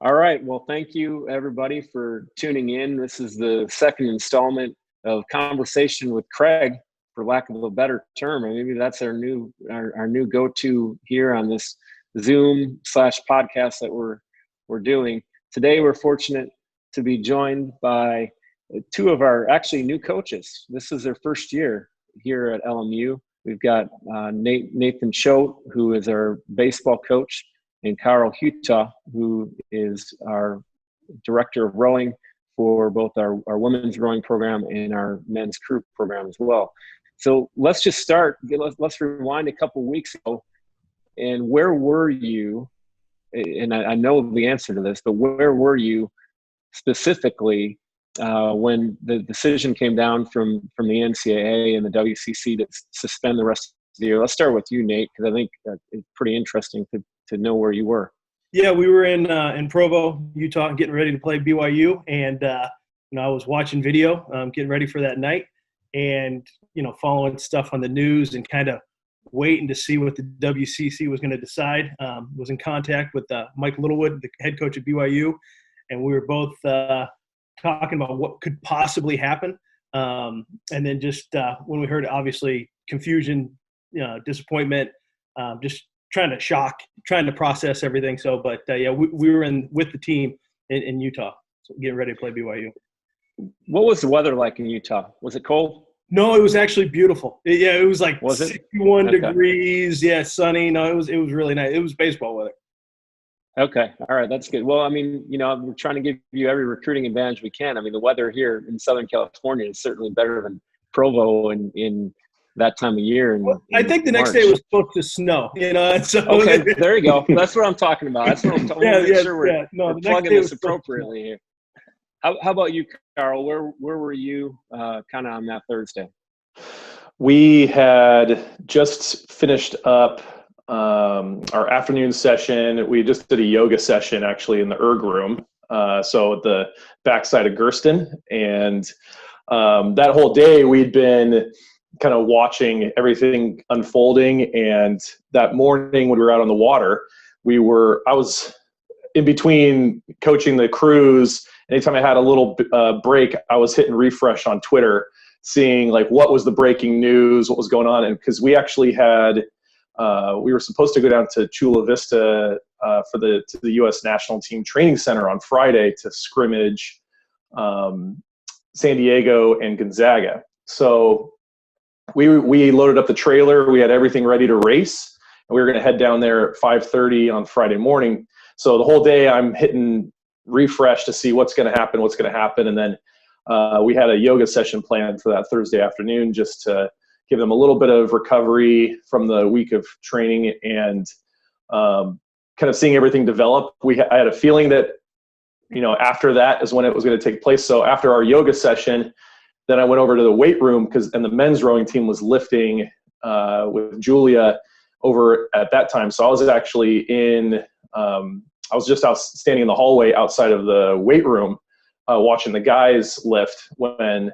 All right. Well, thank you everybody for tuning in. This is the second installment of Conversation with Craig, for lack of a better term. And maybe that's our new go-to here on this Zoom/podcast that we're doing. Today, we're fortunate to be joined by two of our actually new coaches. This is their first year here at LMU. We've got Nathan Choate, who is our baseball coach, and Karl Huhta, who is our director of rowing for both our women's rowing program and our men's crew program as well. So let's just start. Let's rewind a couple weeks ago. And where were you? And I know the answer to this, but where were you specifically when the decision came down from the NCAA and the WCC to suspend the rest of the year? Let's start with you, Nate, because I think it's pretty interesting to know where you were. Yeah, we were in Provo, Utah, getting ready to play BYU, and I was watching video, getting ready for that night, and following stuff on the news and kind of waiting to see what the WCC was going to decide. Was in contact with Mike Littlewood, the head coach at BYU, and we were both talking about what could possibly happen. And then just when we heard, obviously, confusion, disappointment, just trying to process everything. So, but we were with the team in Utah, so getting ready to play BYU. What was the weather like in Utah? Was it cold? No, it was actually beautiful. It was like 61 degrees. Yeah, sunny. No, it was really nice. It was baseball weather. Okay. All right. That's good. Well, I mean, we're trying to give you every recruiting advantage we can. I mean, the weather here in Southern California is certainly better than Provo in that time of year. I think the next day was supposed to snow, So okay, there you go. That's what I'm talking about. That's what I'm talking about. Make sure we're plugging this appropriately here. How about you, Karl? Where were you kind of on that Thursday? We had just finished up our afternoon session. We just did a yoga session actually in the erg room. So at the backside of Gersten. And that whole day we'd been kind of watching everything unfolding. And that morning when we were out on the water, I was in between coaching the crews. Anytime I had a little break, I was hitting refresh on Twitter, seeing like what was the breaking news, what was going on. And because we actually had, we were supposed to go down to Chula Vista to the U.S. National Team Training Center on Friday to scrimmage San Diego and Gonzaga. So we loaded up the trailer. We had everything ready to race, and we were going to head down there at 5:30 on Friday morning. So the whole day I'm hitting refresh to see what's going to happen. And then we had a yoga session planned for that Thursday afternoon just to give them a little bit of recovery from the week of training and kind of seeing everything develop. I had a feeling that, after that is when it was going to take place. So after our yoga session, then I went over to the weight room and the men's rowing team was lifting with Julia over at that time. So I was actually I was just out standing in the hallway outside of the weight room watching the guys lift when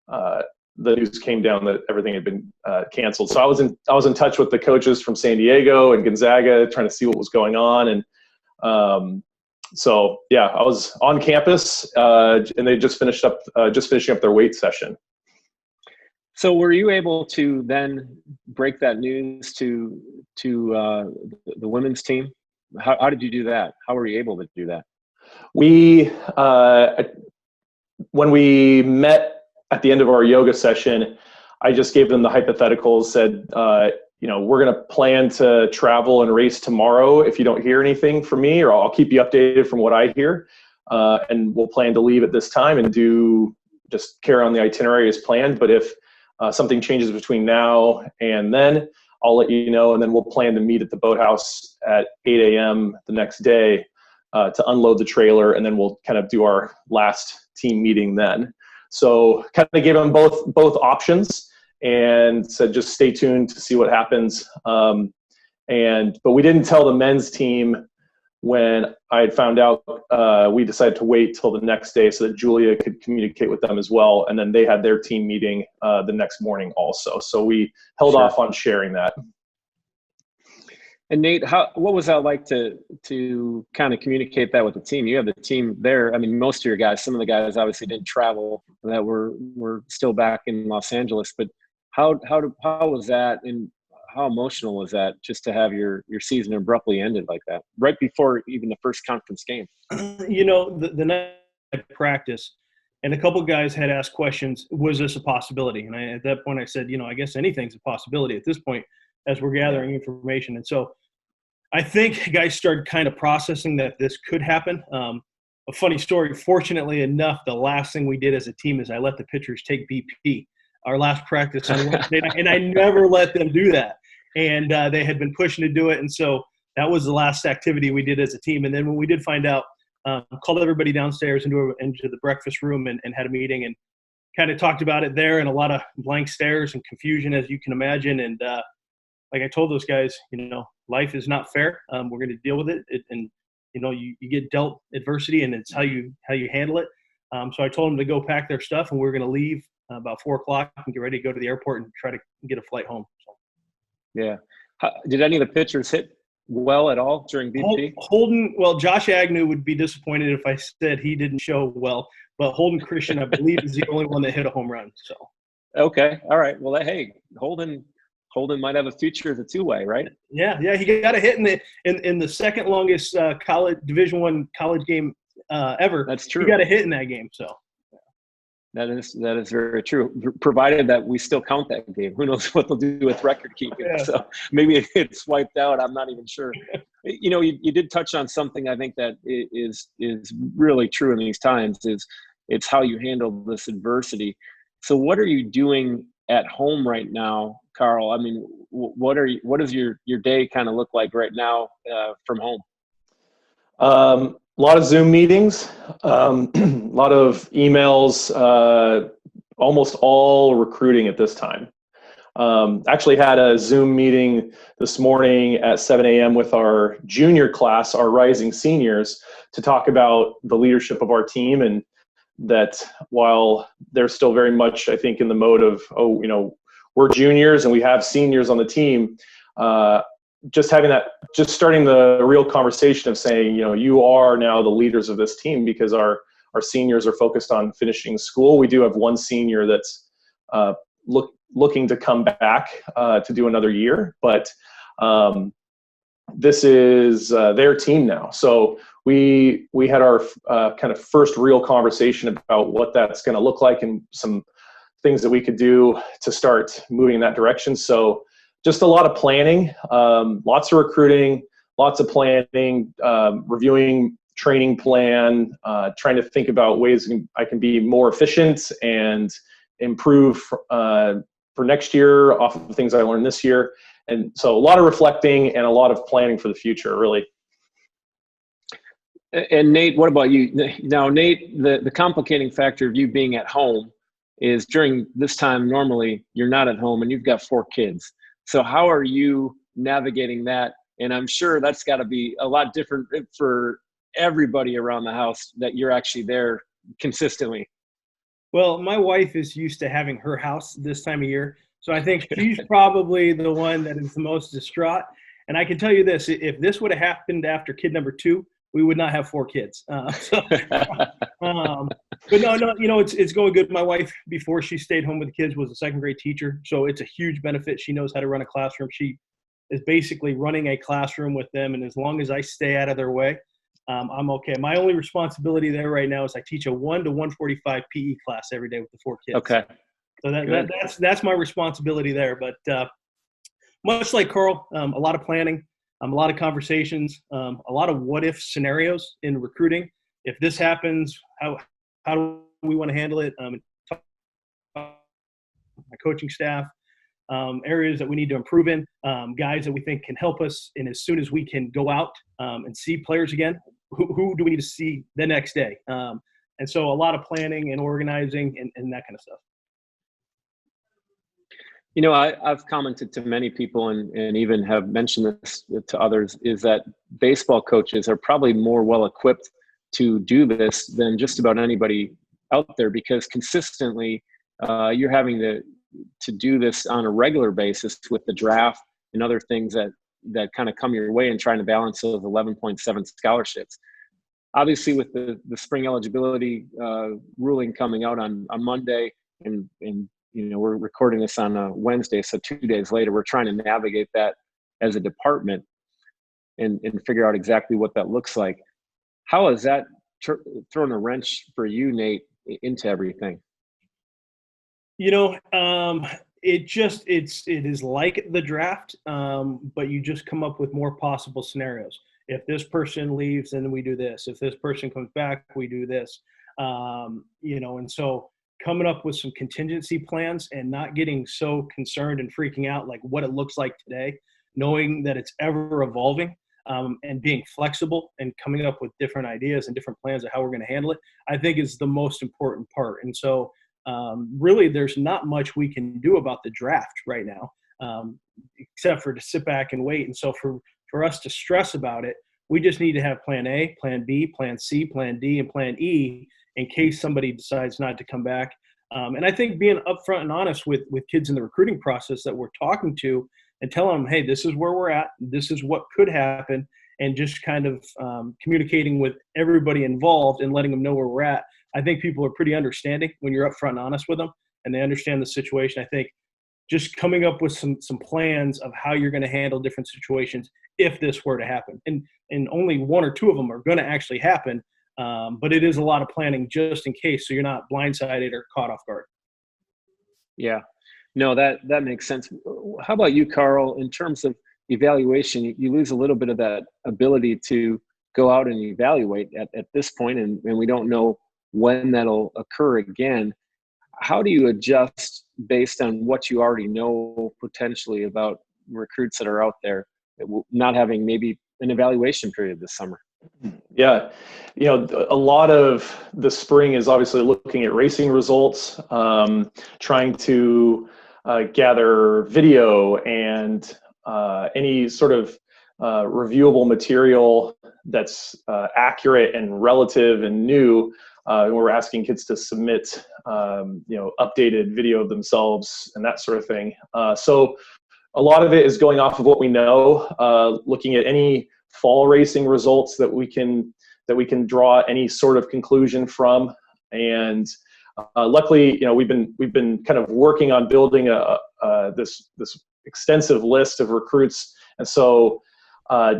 the news came down that everything had been canceled. So I was in touch with the coaches from San Diego and Gonzaga, trying to see what was going on. And so yeah, I was on campus and they just finishing up their weight session. So were you able to then break that news to the women's team? How did you do that? How were you able to do that? When we met at the end of our yoga session, I just gave them the hypotheticals, said, we're going to plan to travel and race tomorrow if you don't hear anything from me, or I'll keep you updated from what I hear. And we'll plan to leave at this time and just carry on the itinerary as planned. But if something changes between now and then, I'll let you know, and then we'll plan to meet at the boathouse at 8 a.m. the next day to unload the trailer, and then we'll kind of do our last team meeting then. So kind of gave them both options and said just stay tuned to see what happens. But we didn't tell the men's team when I had found out. We decided to wait till the next day so that Julia could communicate with them as well, and then they had their team meeting the next morning also. So we held off on sharing that. And Nate, what was that like to kind of communicate that with the team? You have the team there. I mean, most of your guys, some of the guys obviously didn't travel, that were still back in Los Angeles. But how was that, and how emotional was that, just to have your season abruptly ended like that, right before even the first conference game? You know, the night I practice, and a couple guys had asked questions, was this a possibility? And at that point I said, you know, I guess anything's a possibility at this point as we're gathering information. And so I think guys started kind of processing that this could happen. A funny story, fortunately enough, the last thing we did as a team is I let the pitchers take BP, our last practice on Wednesday night, and I never let them do that. And they had been pushing to do it. And so that was the last activity we did as a team. And then when we did find out, called everybody downstairs into the breakfast room and had a meeting and kind of talked about it there, and a lot of blank stares and confusion, as you can imagine. And like I told those guys, you know, life is not fair. We're going to deal with it. And, you know, you get dealt adversity, and it's how you handle it. So I told them to go pack their stuff, and we were going to leave about 4:00 and get ready to go to the airport and try to get a flight home. So. Yeah. Did any of the pitchers hit well at all during BP? Holden, well, Josh Agnew would be disappointed if I said he didn't show well, but Holden Christian, I believe, is the only one that hit a home run. So. Okay. All right. Well, hey, Holden might have a future as a two-way, right? Yeah, he got a hit in the second longest college Division I college game ever. That's true. He got a hit in that game, so. That is very true. Provided that we still count that game, who knows what they'll do with record keeping? Yeah. So maybe it's wiped out. I'm not even sure. You know, you did touch on something I think that is really true in these times. It's how you handle this adversity. So what are you doing at home right now, Karl? I mean, what does your day kind of look like right now from home? A lot of Zoom meetings, a lot of emails, almost all recruiting at this time. Actually had a Zoom meeting this morning at 7 a.m. with our junior class, our rising seniors, to talk about the leadership of our team, and that while they're still very much, I think, in the mode of, oh, you know, we're juniors and we have seniors on the team, just starting the real conversation of saying, you know, you are now the leaders of this team, because our seniors are focused on finishing school. We do have one senior that's looking to come back to do another year, but this is their team now. So we had our kind of first real conversation about what that's going to look like and some things that we could do to start moving in that direction. So just a lot of planning, lots of recruiting, lots of planning, reviewing training plan, trying to think about ways I can be more efficient and improve for next year off of the things I learned this year. And so a lot of reflecting and a lot of planning for the future, really. And Nate, what about you? Now, Nate, the complicating factor of you being at home is during this time, normally you're not at home and you've got 4 kids. So how are you navigating that? And I'm sure that's got to be a lot different for everybody around the house, that you're actually there consistently. Well, my wife is used to having her house this time of year, so I think she's probably the one that is the most distraught. And I can tell you this, if this would have happened after kid number 2, we would not have 4 kids. But no, you know, it's going good. My wife, before she stayed home with the kids, was a second grade teacher. So it's a huge benefit. She knows how to run a classroom. She is basically running a classroom with them. And as long as I stay out of their way, I'm okay. My only responsibility there right now is I teach a 1 to 1:45 PE class every day with the 4 kids. Okay. So that's my responsibility there. But much like Karl, a lot of planning, a lot of conversations, a lot of what if scenarios in recruiting. If this happens, how do we want to handle it? My coaching staff, areas that we need to improve in, guys that we think can help us. And as soon as we can go out and see players again, who do we need to see the next day? And so a lot of planning and organizing and that kind of stuff. You know, I've commented to many people and even have mentioned this to others, is that baseball coaches are probably more well-equipped to do this than just about anybody out there, because consistently you're having to do this on a regular basis with the draft and other things that that kind of come your way and trying to balance those 11.7 scholarships. Obviously, with the spring eligibility ruling coming out on Monday, and we're recording this on a Wednesday, so 2 days later, we're trying to navigate that as a department and figure out exactly what that looks like. How has that thrown a wrench for you, Nate, into everything? It is like the draft, but you just come up with more possible scenarios. If this person leaves, then we do this. If this person comes back, we do this. And so coming up with some contingency plans and not getting so concerned and freaking out like what it looks like today, knowing that it's ever evolving, and being flexible and coming up with different ideas and different plans of how we're going to handle it, I think is the most important part. And so really there's not much we can do about the draft right now, except for to sit back and wait. And so for us to stress about it, we just need to have plan A, plan B, plan C, plan D, and plan E in case somebody decides not to come back. And I think being upfront and honest with kids in the recruiting process that we're talking to and telling them, hey, this is where we're at, this is what could happen, and just kind of communicating with everybody involved and letting them know where we're at. I think people are pretty understanding when you're upfront and honest with them and they understand the situation. I think just coming up with some plans of how you're going to handle different situations if this were to happen. And only one or two of them are going to actually happen, but it is a lot of planning just in case, so you're not blindsided or caught off guard. Yeah, no, that makes sense. How about you, Karl? In terms of evaluation, you lose a little bit of that ability to go out and evaluate at this point, and we don't know when that'll occur again. How do you adjust based on what you already know potentially about recruits that are out there, not having maybe an evaluation period this summer? Yeah, a lot of the spring is obviously looking at racing results, trying to gather video and any sort of reviewable material that's accurate and relative and new. We're asking kids to submit, updated video of themselves and that sort of thing. So a lot of it is going off of what we know, looking at any fall racing results that we can draw any sort of conclusion from. And luckily, we've been kind of working on building this extensive list of recruits, and so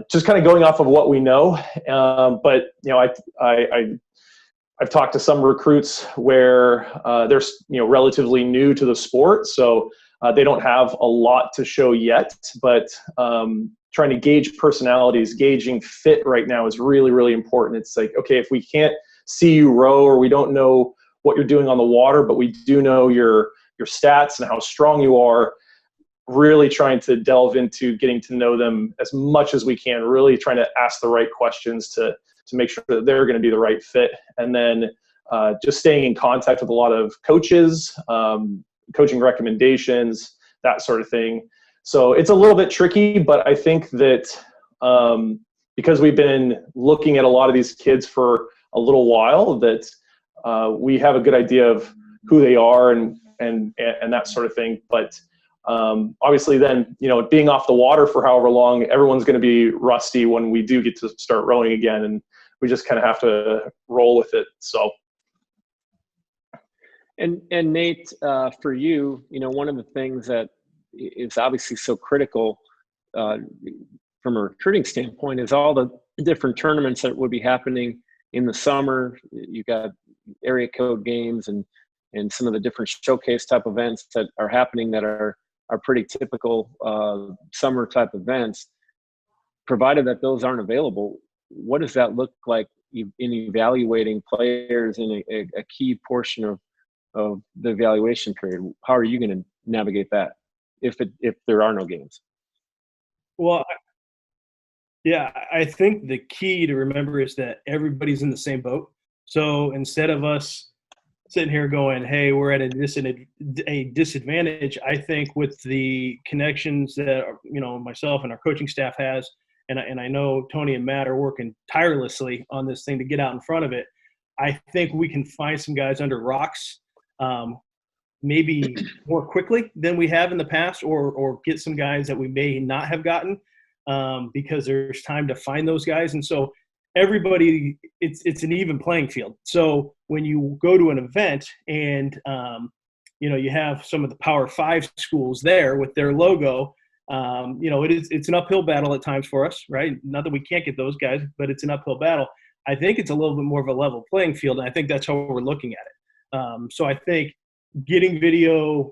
just kind of going off of what we know. But I've talked to some recruits where they're relatively new to the sport, so they don't have a lot to show yet. But trying to gauge personalities, gauging fit right now is really, really important. It's like, okay, if we can't see you row, or we don't know what you're doing on the water, but we do know your stats and how strong you are, really trying to delve into getting to know them as much as we can, really trying to ask the right questions to make sure that they're going to be the right fit. And then just staying in contact with a lot of coaches, coaching recommendations, that sort of thing. So it's a little bit tricky, but I think that because we've been looking at a lot of these kids for a little while, that we have a good idea of who they are and that sort of thing. But obviously then, being off the water for however long, everyone's going to be rusty when we do get to start rowing again, and we just kind of have to roll with it. So. And Nate, for you, one of the things that is obviously so critical from a recruiting standpoint is all the different tournaments that would be happening in the summer. You got area code games and some of the different showcase type events that are happening that are pretty typical summer type events. Provided that those aren't available, what does that look like in evaluating players in a key portion of the evaluation period? How are you going to navigate that if there are no games? Well, yeah, I think the key to remember is that everybody's in the same boat. So instead of us sitting here going, hey, we're at a disadvantage, I think with the connections that myself and our coaching staff has, and I know Tony and Matt are working tirelessly on this thing to get out in front of it, I think we can find some guys under rocks maybe more quickly than we have in the past, or get some guys that we may not have gotten. because there's time to find those guys. And so everybody, it's an even playing field. So when you go to an event and, you have some of the Power 5 schools there with their logo, it's an uphill battle at times for us, right? Not that we can't get those guys, but it's an uphill battle. I think it's a little bit more of a level playing field, and I think that's how we're looking at it. So I think getting video,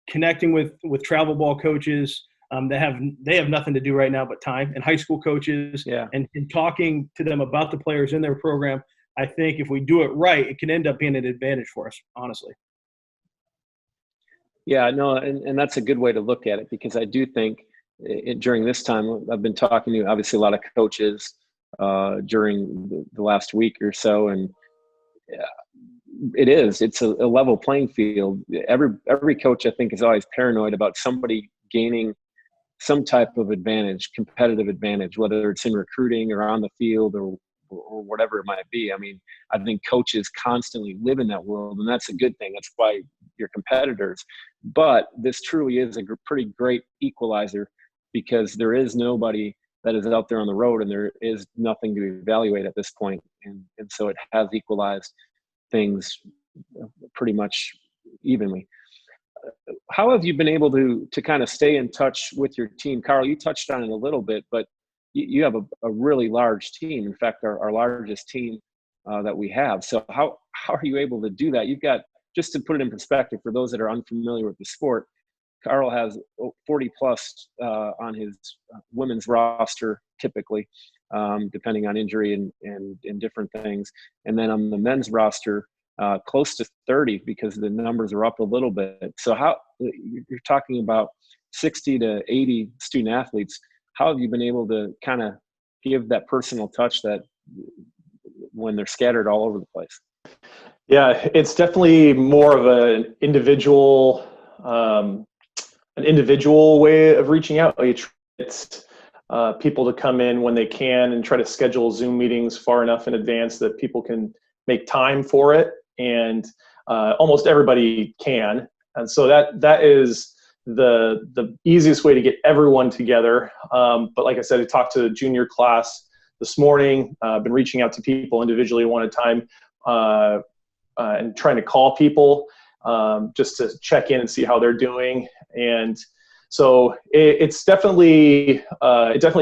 connecting with travel ball coaches, they have nothing to do right now but time, and high school coaches, and talking to them about the players in their program. I think if we do it right, it can end up being an advantage for us, honestly. Yeah, no, and that's a good way to look at it, because I do think during this time, I've been talking to obviously a lot of coaches during the last week or so, and it's a level playing field. Every coach, I think, is always paranoid about somebody gaining some type of advantage, competitive advantage, whether it's in recruiting or on the field or whatever it might be. I mean, I think coaches constantly live in that world, and that's a good thing. That's why you're competitors. But this truly is a pretty great equalizer, because there is nobody that is out there on the road, and there is nothing to evaluate at this point. And so it has equalized things pretty much evenly. How have you been able to kind of stay in touch with your team? Karl, you touched on it a little bit, but you have a really large team. In fact, our largest team that we have. So how are you able to do that? You've got, just to put it in perspective for those that are unfamiliar with the sport, Karl has 40 plus on his women's roster, typically, depending on injury and different things. And then on the men's roster, close to 30, because the numbers are up a little bit. So you're talking about 60 to 80 student athletes. How have you been able to kind of give that personal touch that when they're scattered all over the place? Yeah, it's definitely more of an individual way of reaching out. It's people to come in when they can and try to schedule Zoom meetings far enough in advance that people can make time for it, and almost everybody can. And so that is the easiest way to get everyone together. But like I said, I talked to the junior class this morning. I've been reaching out to people individually one at a time, and trying to call people just to check in and see how they're doing. And so it definitely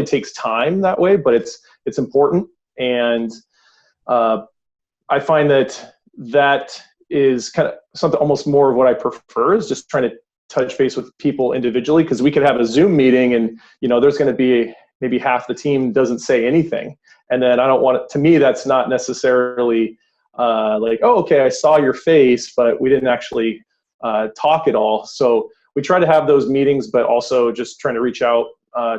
takes time that way, but it's important. And I find that is kind of something almost more of what I prefer, is just trying to touch base with people individually, because we could have a Zoom meeting and there's going to be maybe half the team doesn't say anything, and then I don't want it. To me, that's not necessarily like, oh, okay, I saw your face, but we didn't actually talk at all. So we try to have those meetings, but also just trying to reach out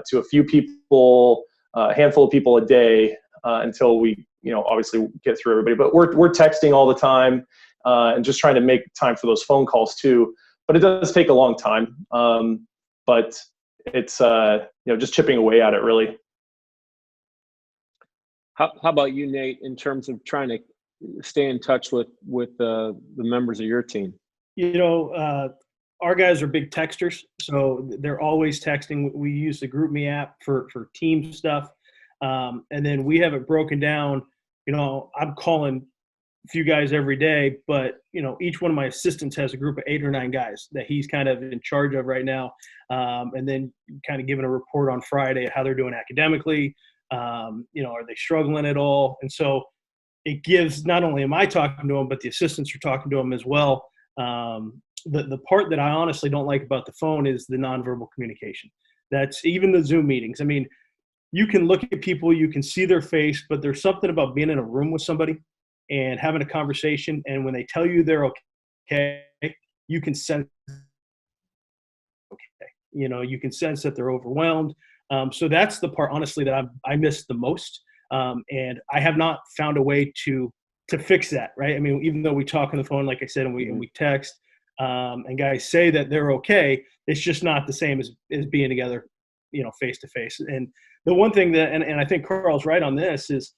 to a few people, a handful of people a day, until we obviously get through everybody. But we're texting all the time, and just trying to make time for those phone calls too. But it does take a long time. But it's just chipping away at it, really. How about you, Nate, in terms of trying to stay in touch with the members of your team? Our guys are big texters, so they're always texting. We use the GroupMe app for team stuff, and then we have it broken down. I'm calling a few guys every day, but each one of my assistants has a group of 8 or 9 guys that he's kind of in charge of right now, and then kind of giving a report on Friday at how they're doing academically. Are they struggling at all? And so it gives, not only am I talking to them, but the assistants are talking to them as well. The part that I honestly don't like about the phone is the nonverbal communication. That's even the Zoom meetings. I mean, you can look at people, you can see their face, but there's something about being in a room with somebody and having a conversation, and when they tell you they're okay, you can sense you can sense that they're overwhelmed. So that's the part, honestly, that I miss the most, and I have not found a way to fix that, right? I mean, even though we talk on the phone, like I said, and we text, and guys say that they're okay, it's just not the same as being together, face to face. And the one thing that, and I think Karl's right on this, is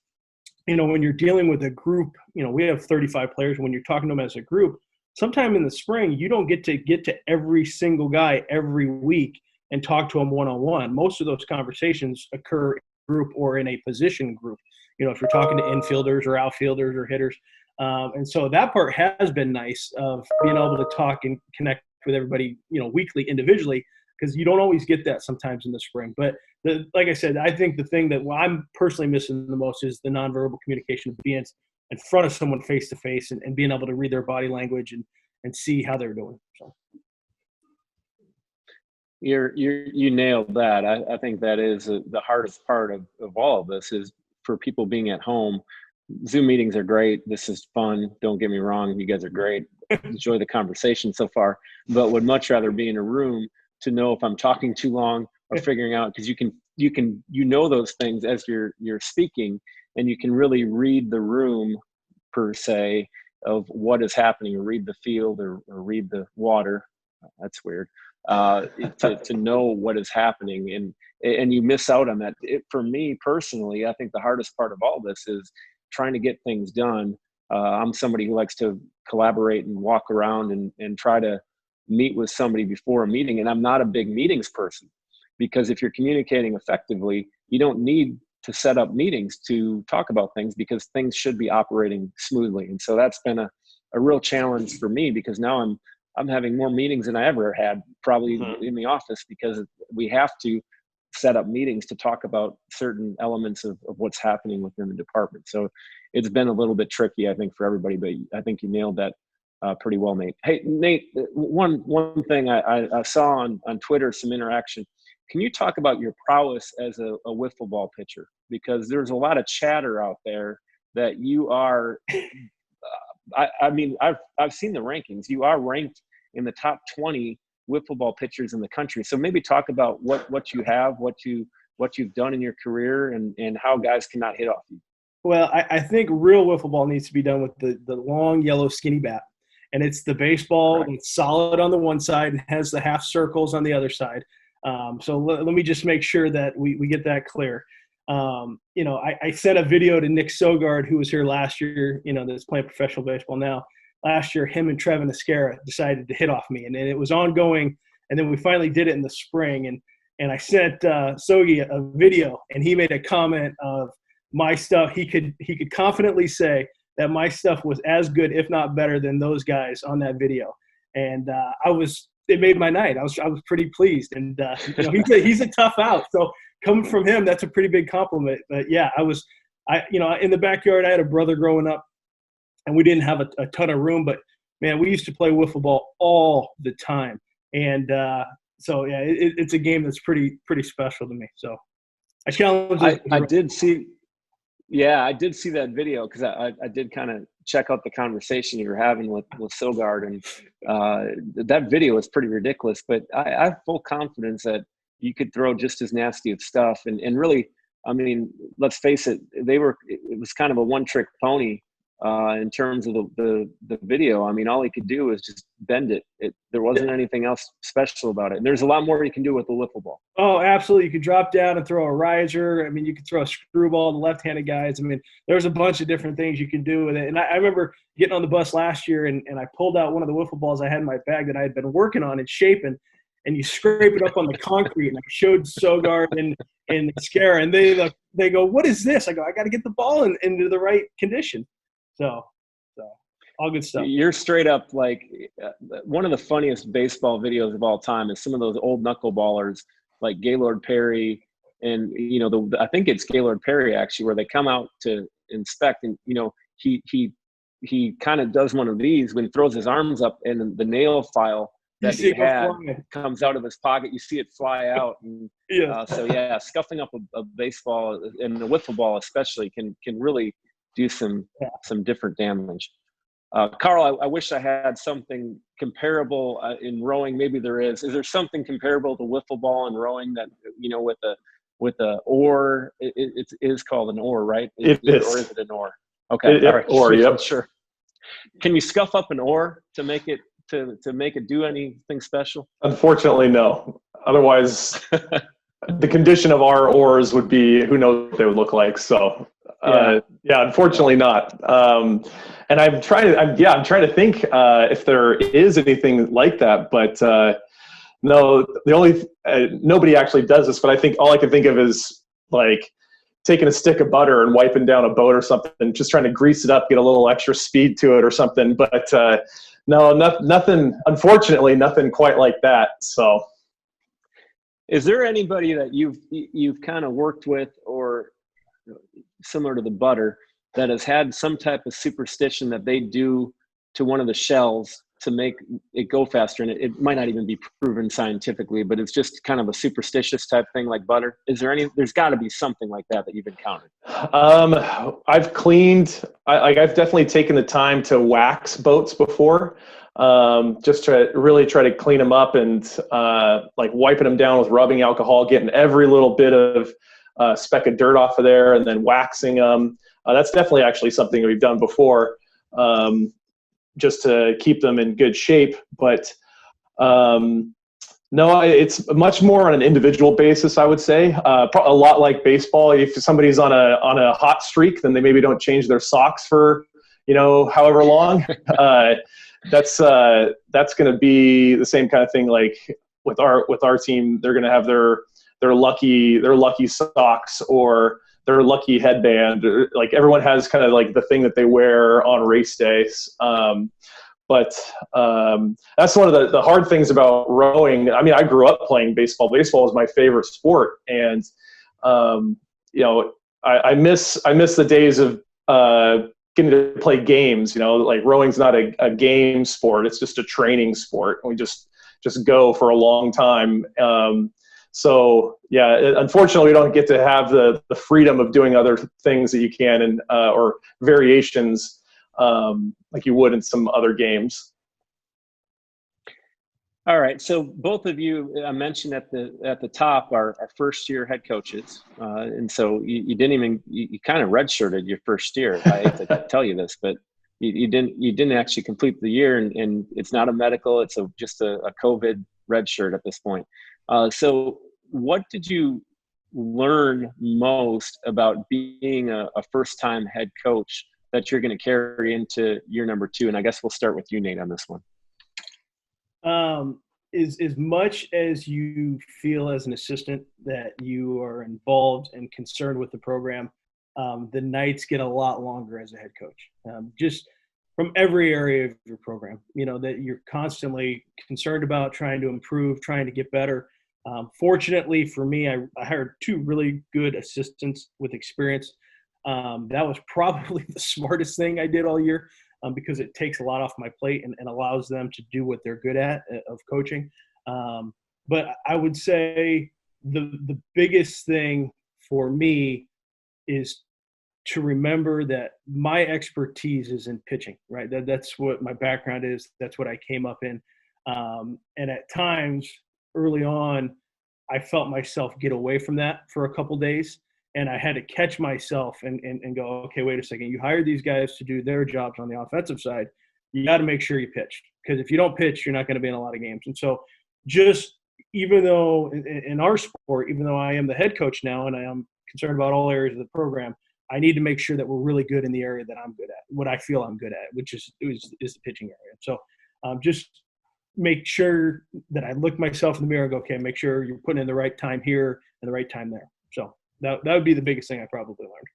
when you're dealing with a group, we have 35 players. When you're talking to them as a group, sometime in the spring, you don't get to every single guy every week and talk to them one-on-one. Most of those conversations occur in a group or in a position group. If you're talking to infielders or outfielders or hitters. And so that part has been nice of being able to talk and connect with everybody, weekly individually, because you don't always get that sometimes in the spring. But like I said, I think the thing that I'm personally missing the most is the nonverbal communication of being in front of someone face to face and being able to read their body language and see how they're doing. So. You nailed that. I think that is the hardest part of all of this is for people being at home. Zoom meetings are great. This is fun. Don't get me wrong. You guys are great. Enjoy the conversation so far, but would much rather be in a room to know if I'm talking too long or figuring out, because you know those things as you're speaking, and you can really read the room per se of what is happening, or read the field or read the water. That's weird. To know what is happening, and you miss out on that. For me personally, I think the hardest part of all this is trying to get things done. I'm somebody who likes to collaborate and walk around and try to meet with somebody before a meeting. And I'm not a big meetings person, because if you're communicating effectively, you don't need to set up meetings to talk about things, because things should be operating smoothly. And so that's been a real challenge for me, because now I'm having more meetings than I ever had probably in the office, because we have to set up meetings to talk about certain elements of what's happening within the department. So it's been a little bit tricky, I think, for everybody, but I think you nailed that pretty well, Nate. Hey, Nate, one thing I saw on Twitter, some interaction. Can you talk about your prowess as a wiffle ball pitcher? Because there's a lot of chatter out there that you are, I mean, I've seen the rankings. You are ranked in the top 20 wiffle ball pitchers in the country. So maybe talk about what you have, what you've done in your career, and how guys cannot hit off you. Well, I think real wiffle ball needs to be done with the long yellow skinny bat. And it's the baseball that's solid on the one side and has the half circles on the other side. So let me just make sure that we get that clear. I sent a video to Nick Sogard, who was here last year, that's playing professional baseball now. Last year, him and Trevin Escara decided to hit off me, and it was ongoing. And then we finally did it in the spring. And I sent Sogi a video, and he made a comment of my stuff. He could confidently say that my stuff was as good, if not better, than those guys on that video. And it made my night. I was pretty pleased. And he's a tough out. So coming from him, that's a pretty big compliment. But yeah, in the backyard, I had a brother growing up, and we didn't have a ton of room, but man, we used to play wiffle ball all the time. And so yeah, it's a game that's pretty special to me. So I challenge. I did see that video, because I did kind of check out the conversation you were having with Sogard, and that video was pretty ridiculous. But I have full confidence that you could throw just as nasty of stuff, and really, I mean, let's face it, it was kind of a one-trick pony in terms of the video. I mean, all he could do was just bend it. There wasn't anything else special about it. And there's a lot more you can do with the wiffle ball. Oh, absolutely. You could drop down and throw a riser. I mean, you could throw a screwball to left-handed guys. I mean, there's a bunch of different things you can do with it. And I remember getting on the bus last year, and I pulled out one of the wiffle balls I had in my bag that I had been working on and shaping, and you scrape it up on the concrete. And I showed Sogard and Escara, and they go, "What is this?" I go, "I got to get the ball into the right condition." So all good stuff. You're straight up like one of the funniest baseball videos of all time is some of those old knuckleballers like Gaylord Perry, and I think it's Gaylord Perry actually, where they come out to inspect, and he kind of does one of these when he throws his arms up, and the nail file that he had comes out of his pocket. You see it fly out. And, scuffing up a baseball, and the wiffle ball especially, can really do some different damage. Karl, I wish I had something comparable in rowing. Maybe there is. Is there something comparable to wiffle ball and rowing that, with a oar? It is called an oar, right? It is. Or is it an oar? Okay. All right. Oar, yep. Sure. Can you scuff up an oar to make it do anything special? Unfortunately, no. Otherwise, the condition of our oars would be, who knows what they would look like. So unfortunately not. And I'm trying to think if there is anything like that, but No, the only nobody actually does this, but I think all I can think of is like taking a stick of butter and wiping down a boat or something, just trying to grease it up, get a little extra speed to it or something. But no, nothing. Unfortunately, nothing quite like that. So, is there anybody that you've kind of worked with, or similar to the butter, that has had some type of superstition that they do to one of the shells to make it go faster? And it might not even be proven scientifically, but it's just kind of a superstitious type thing like butter. Is there there's got to be something like that you've encountered? I've cleaned, I've definitely taken the time to wax boats before, just to really try to clean them up and like wiping them down with rubbing alcohol, getting every little bit of speck of dirt off of there, and then waxing them. That's definitely actually something we've done before, just to keep them in good shape. But no, it's much more on an individual basis, I would say. A lot like baseball. If somebody's on a hot streak, then they maybe don't change their socks for however long. That's going to be the same kind of thing. Like with our team, they're going to have their lucky socks or their lucky headband. Like everyone has kind of like the thing that they wear on race days. But that's one of the hard things about rowing. I mean, I grew up playing baseball. Baseball was my favorite sport, and I miss the days of getting to play games. Like rowing's not a game sport; it's just a training sport. We just go for a long time. So yeah, unfortunately, we don't get to have the freedom of doing other things that you can and or variations like you would in some other games. All right. So both of you, I mentioned at the top, are first year head coaches, and so you didn't even you kind of redshirted your first year. I hate to tell you this, but you didn't actually complete the year, and it's not a medical; it's just a COVID redshirt at this point. So what did you learn most about being a first-time head coach that you're going to carry into year number 2? And I guess we'll start with you, Nate, on this one. As much as you feel as an assistant that you are involved and concerned with the program, the nights get a lot longer as a head coach. Just from every area of your program, that you're constantly concerned about, trying to improve, trying to get better. Fortunately for me, I hired 2 really good assistants with experience. That was probably the smartest thing I did all year, because it takes a lot off my plate and allows them to do what they're good at of coaching. But I would say the biggest thing for me is to remember that my expertise is in pitching, right? That's what my background is. That's what I came up in. And at times early on, I felt myself get away from that for a couple days. And I had to catch myself and go, okay, wait a second. You hired these guys to do their jobs on the offensive side. You got to make sure you pitch, because if you don't pitch, you're not going to be in a lot of games. And so just even though in our sport, even though I am the head coach now and I am concerned about all areas of the program, I need to make sure that we're really good in the area that I'm good at, what I feel I'm good at, which is the pitching area. So just make sure that I look myself in the mirror and go, okay, make sure you're putting in the right time here and the right time there. So that would be the biggest thing I probably learned.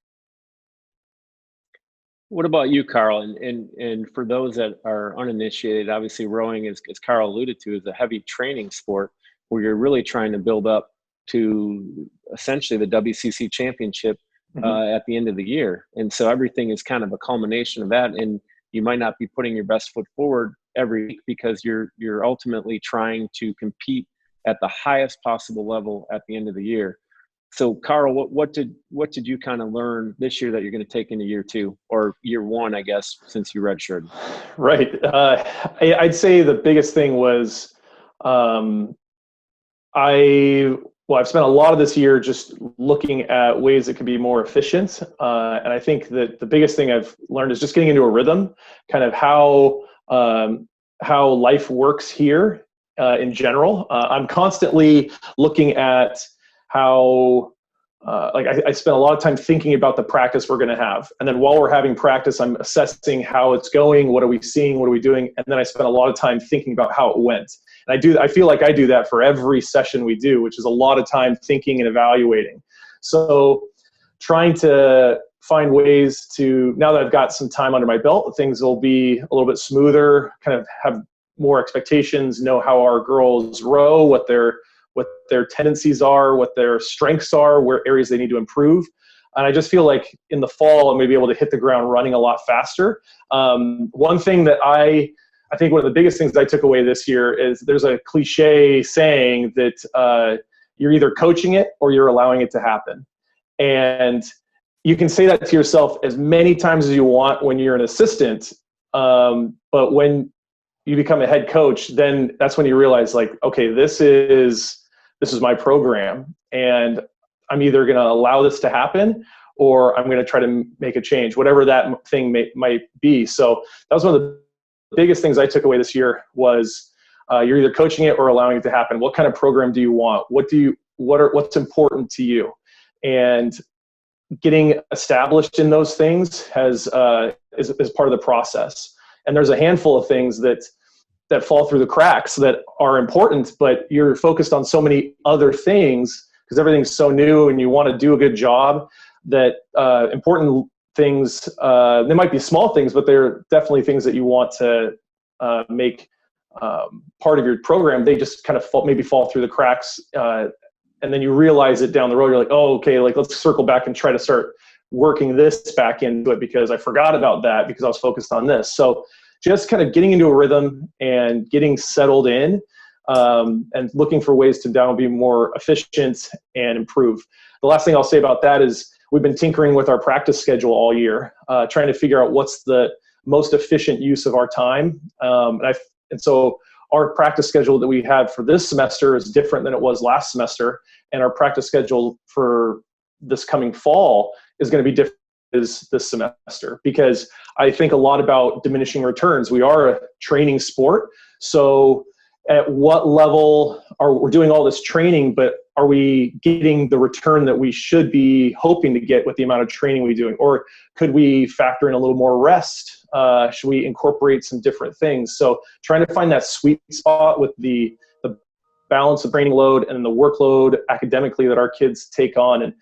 What about you, Karl? And for those that are uninitiated, obviously rowing, as Karl alluded to, is a heavy training sport where you're really trying to build up to essentially the WCC championship at the end of the year. And so everything is kind of a culmination of that. And you might not be putting your best foot forward every week because you're ultimately trying to compete at the highest possible level at the end of the year. So Karl, what did you kind of learn this year that you're going to take into year 2 or year 1, I guess, since you redshirted? Right. I'd say the biggest thing was I've spent a lot of this year just looking at ways that could be more efficient. And I think that the biggest thing I've learned is just getting into a rhythm, kind of how life works here in general. I'm constantly looking at how I spent a lot of time thinking about the practice we're going to have. And then while we're having practice, I'm assessing how it's going. What are we seeing? What are we doing? And then I spent a lot of time thinking about how it went. And I feel like I do that for every session we do, which is a lot of time thinking and evaluating. So trying to find ways to, now that I've got some time under my belt, things will be a little bit smoother, kind of have more expectations, know how our girls row, what their tendencies are, what their strengths are, where areas they need to improve. And I just feel like in the fall, I'm going to be able to hit the ground running a lot faster. One thing that I think one of the biggest things I took away this year is there's a cliche saying that you're either coaching it or you're allowing it to happen. And you can say that to yourself as many times as you want when you're an assistant. But when you become a head coach, then that's when you realize, like, okay, this is my program, and I'm either going to allow this to happen or I'm going to try to make a change, whatever that thing might be. So that was one of the biggest things I took away this year was you're either coaching it or allowing it to happen. What kind of program do you want? What's important to you? And getting established in those things is part of the process. And there's a handful of things that fall through the cracks that are important, but you're focused on so many other things because everything's so new and you want to do a good job that important things, they might be small things, but they're definitely things that you want to make part of your program. They just kind of maybe fall through the cracks. And then you realize it down the road. You're like, oh, okay, like let's circle back and try to start working this back into it because I forgot about that because I was focused on this. So just kind of getting into a rhythm and getting settled in and looking for ways to be more efficient and improve. The last thing I'll say about that is we've been tinkering with our practice schedule all year, trying to figure out what's the most efficient use of our time. And so our practice schedule that we had for this semester is different than it was last semester. And our practice schedule for this coming fall is going to be different this semester, because I think a lot about diminishing returns. We are a training sport. So at what level we're doing all this training, but are we getting the return that we should be hoping to get with the amount of training we're doing? Or could we factor in a little more rest? Should we incorporate some different things? So trying to find that sweet spot with the balance of training load and the workload academically that our kids take on. And,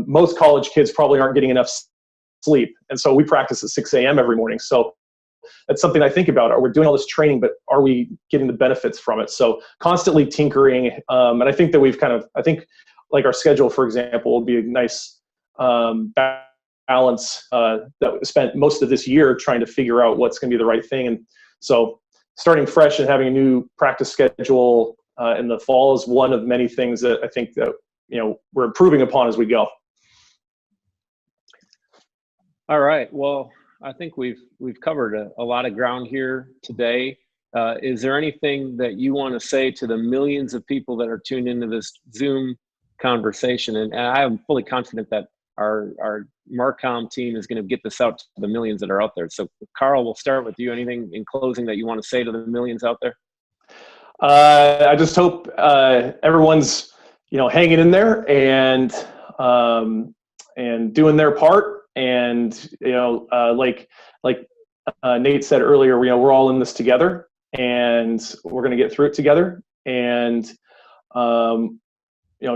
most college kids probably aren't getting enough sleep. And so we practice at 6 a.m. every morning. So that's something I think about. We're doing all this training, but are we getting the benefits from it? So constantly tinkering. And I think that I think like our schedule, for example, will be a nice balance that we spent most of this year trying to figure out what's going to be the right thing. And so starting fresh and having a new practice schedule in the fall is one of many things that I think that, we're improving upon as we go. All right. Well, I think we've covered a lot of ground here today. Is there anything that you want to say to the millions of people that are tuned into this Zoom conversation? And I am fully confident that our Marcom team is going to get this out to the millions that are out there. So Karl, we'll start with you. Anything in closing that you want to say to the millions out there? I just hope everyone's, hanging in there and doing their part. And, like Nate said earlier, we're all in this together and we're going to get through it together. And,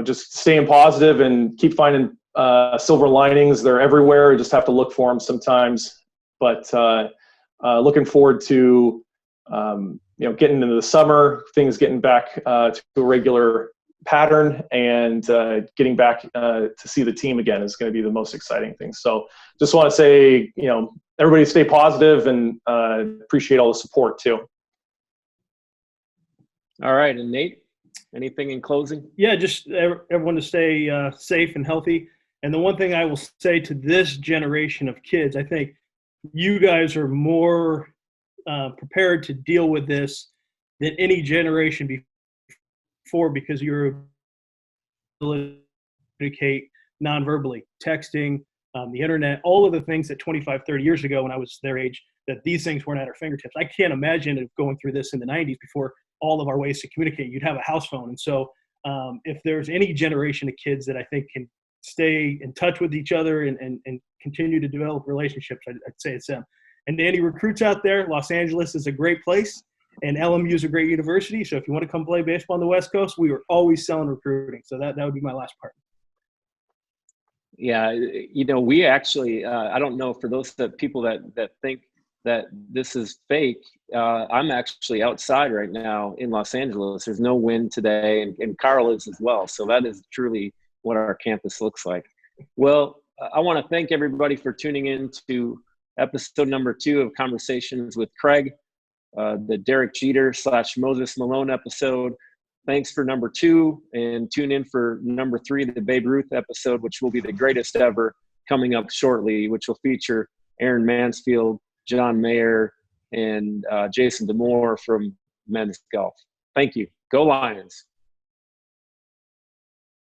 just staying positive and keep finding silver linings. They're everywhere. You just have to look for them sometimes. But looking forward to, getting into the summer, things getting back to a regular pattern, and getting back to see the team again is going to be the most exciting thing. So just want to say, everybody stay positive and appreciate all the support too. All right. And Nate, anything in closing? Yeah, just everyone to stay safe and healthy. And the one thing I will say to this generation of kids, I think you guys are more prepared to deal with this than any generation before, because you're able to communicate non-verbally, texting, the internet, all of the things that 25, 30 years ago when I was their age, that these things weren't at our fingertips. I can't imagine going through this in the 90s before all of our ways to communicate. You'd have a house phone. And so if there's any generation of kids that I think can stay in touch with each other and continue to develop relationships, I'd say it's them. And to any recruits out there, Los Angeles is a great place. And LMU is a great university, so if you want to come play baseball on the West Coast, we were always selling recruiting. So that would be my last part. Yeah, we actually, I don't know, for those people that think that this is fake, I'm actually outside right now in Los Angeles. There's no wind today, and Karl is as well. So that is truly what our campus looks like. Well, I want to thank everybody for tuning in to episode number 2 of Conversations with Craig, the Derek Jeter / Moses Malone episode. Thanks for number 2, and tune in for number 3, the Babe Ruth episode, which will be the greatest ever, coming up shortly, which will feature Aaron Mansfield, John Mayer, and Jason DeMore from men's golf. Thank you. Go Lions.